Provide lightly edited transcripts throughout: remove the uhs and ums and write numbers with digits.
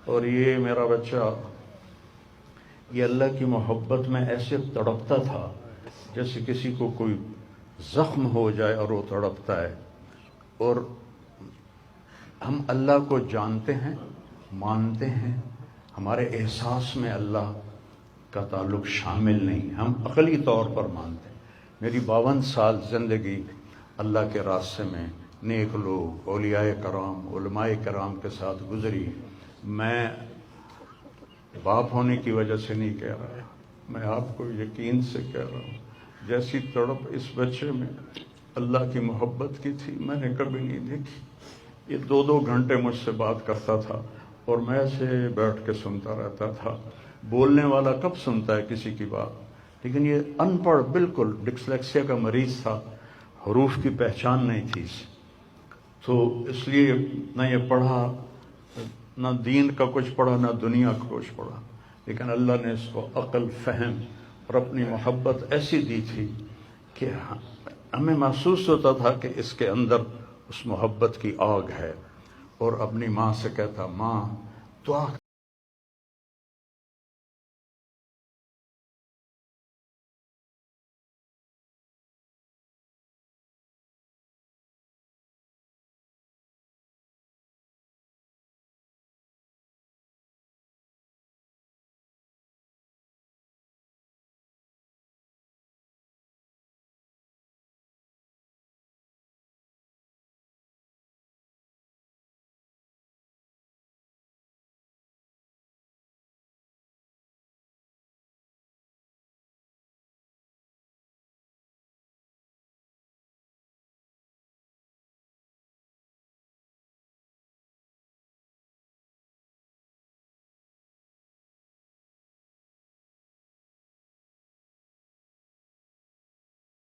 اور یہ میرا بچہ یہ اللہ کی محبت میں ایسے تڑپتا تھا جیسے کسی کو کوئی زخم ہو جائے اور وہ تڑپتا ہے. اور ہم اللہ کو جانتے ہیں، مانتے ہیں، ہمارے احساس میں اللہ کا تعلق شامل نہیں، ہم عقلی طور پر مانتے ہیں. میری 52 سال زندگی اللہ کے راستے میں نیک لوگ، اولیاء کرام، علماء کرام کے ساتھ گزری. میں باپ ہونے کی وجہ سے نہیں کہہ رہا، میں آپ کو یقین سے کہہ رہا ہوں، جیسی تڑپ اس بچے میں اللہ کی محبت کی تھی میں نے کبھی نہیں دیکھی. یہ 2 گھنٹے مجھ سے بات کرتا تھا اور میں ایسے بیٹھ کے سنتا رہتا تھا. بولنے والا کب سنتا ہے کسی کی بات؟ لیکن یہ ان پڑھ، بالکل ڈسلیکسیا کا مریض تھا، حروف کی پہچان نہیں تھی اسے، تو اس لیے نہ یہ پڑھا، نہ دین کا کچھ پڑھا، نہ دنیا کا کچھ پڑھا. لیکن اللہ نے اس کو عقل، فہم اور اپنی محبت ایسی دی تھی کہ ہمیں محسوس ہوتا تھا کہ اس کے اندر اس محبت کی آگ ہے. اور اپنی ماں سے کہتا، ماں دعا.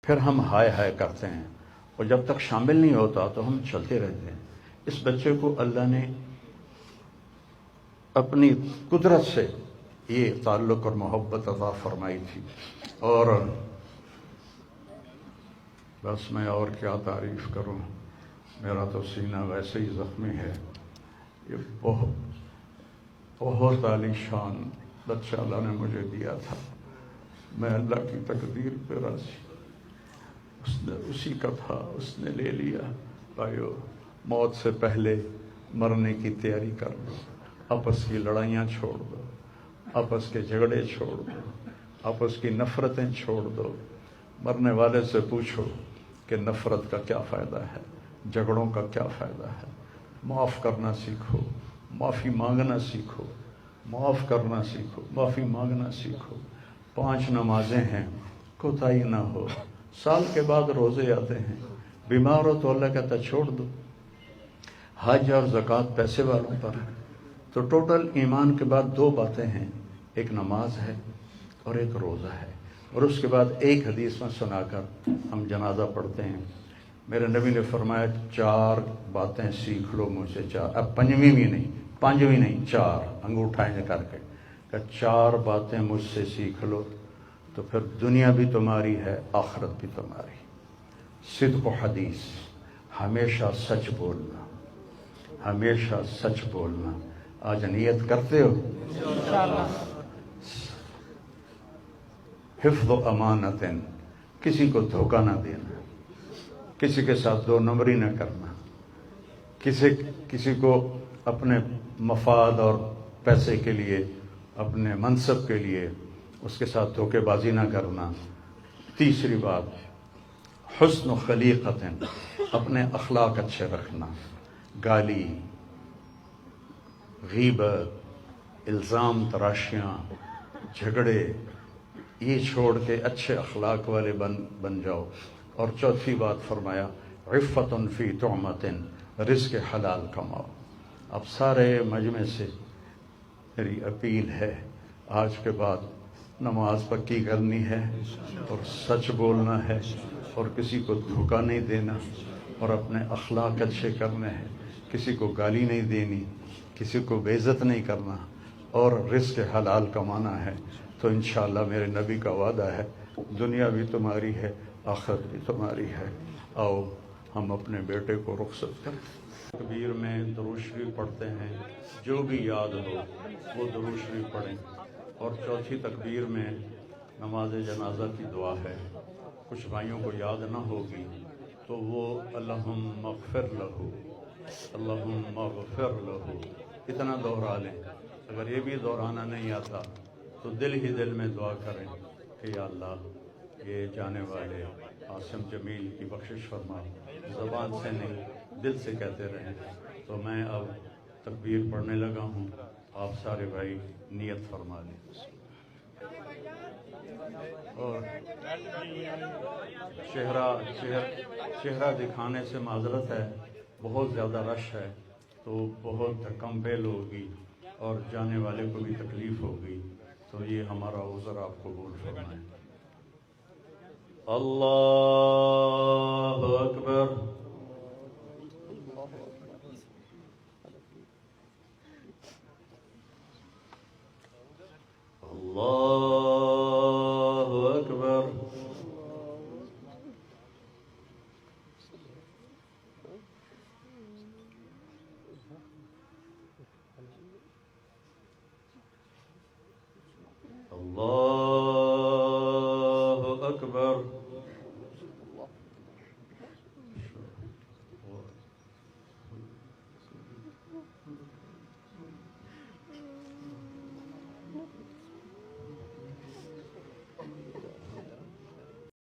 پھر ہم ہائے ہائے کرتے ہیں اور جب تک شامل نہیں ہوتا تو ہم چلتے رہتے ہیں. اس بچے کو اللہ نے اپنی قدرت سے یہ تعلق اور محبت عطا فرمائی تھی. اور بس میں اور کیا تعریف کروں، میرا تو سینہ ویسے ہی زخمی ہے. یہ بہت عالی شان بچہ اللہ نے مجھے دیا تھا. میں اللہ کی تقدیر پہ راضی، اس نے اسی کا تھا، اس نے لے لیا. بھائیو، موت سے پہلے مرنے کی تیاری کر دو، آپس کی لڑائیاں چھوڑ دو، آپس کے جھگڑے چھوڑ دو، آپس کی نفرتیں چھوڑ دو. مرنے والے سے پوچھو کہ نفرت کا کیا فائدہ ہے، جھگڑوں کا کیا فائدہ ہے. معاف کرنا سیکھو، معافی مانگنا سیکھو، معاف کرنا سیکھو، معافی مانگنا سیکھو. 5 نمازیں ہیں، کوتاہی نہ ہو. سال کے بعد روزے آتے ہیں، بیمار ہو تو اللہ کہتا چھوڑ دو. حج اور زکوٰۃ پیسے والوں پر ہے. تو ٹوٹل ایمان کے بعد 2 باتیں ہیں، ایک نماز ہے اور ایک روزہ ہے. اور اس کے بعد ایک حدیث میں سنا کر ہم جنازہ پڑھتے ہیں. میرے نبی نے فرمایا 4 باتیں سیکھ لو مجھ سے. 4، اب 5ویں بھی نہیں، 5ویں نہیں، 4 انگوٹھائیں کر کے کہ 4 باتیں مجھ سے سیکھ لو تو پھر دنیا بھی تمہاری ہے، آخرت بھی تمہاری. صدق و حدیث، ہمیشہ سچ بولنا، ہمیشہ سچ بولنا. آج نیت کرتے ہو؟ حفظ و امانت، کسی کو دھوکہ نہ دینا، کسی کے ساتھ 2 نمبری نہ کرنا، کسی کو اپنے مفاد اور پیسے کے لیے، اپنے منصب کے لیے اس کے ساتھ دھوکے بازی نہ کرنا. تیسری بات، حسن و خلیقت، اپنے اخلاق اچھے رکھنا. گالی، غیبت، الزام تراشیاں، جھگڑے، یہ چھوڑ کے اچھے اخلاق والے بن جاؤ. اور چوتھی بات فرمایا عفت فی طعمت، رزق حلال کماؤ. اب سارے مجمع سے میری اپیل ہے، آج کے بعد نماز پکی کرنی ہے اور سچ بولنا ہے اور کسی کو دھوکہ نہیں دینا اور اپنے اخلاق اچھے کرنے ہیں. کسی کو گالی نہیں دینی، کسی کو بے عزت نہیں کرنا اور رزق حلال کمانا ہے. تو انشاءاللہ میرے نبی کا وعدہ ہے، دنیا بھی تمہاری ہے، آخرت بھی تمہاری ہے. آؤ ہم اپنے بیٹے کو رخصت کریں. تکبیر میں درود شریف پڑھتے ہیں، جو بھی یاد ہو وہ درود شریف پڑھیں، اور چوتھی تکبیر میں نماز جنازہ کی دعا ہے۔ کچھ بھائیوں کو یاد نہ ہوگی تو وہ اللہم اغفر لہو، اللہم اغفر لہو اتنا دوہرا لیں۔ اگر یہ بھی دہرانا نہیں آتا تو دل ہی دل میں دعا کریں کہ یا اللہ یہ جانے والے عاصم جمیل کی بخشش فرما، زبان سے نہیں دل سے کہتے رہیں۔ تو میں اب تکبیر پڑھنے لگا ہوں، آپ سارے بھائی نیت فرما لیں۔ اور چہرہ دکھانے سے معذرت ہے، بہت زیادہ رش ہے تو بہت کم بیل ہوگی اور جانے والے کو بھی تکلیف ہوگی، تو یہ ہمارا عذر آپ قبول فرمائیں۔ اللہ اکبر۔ اللہ اکبر۔ اللہ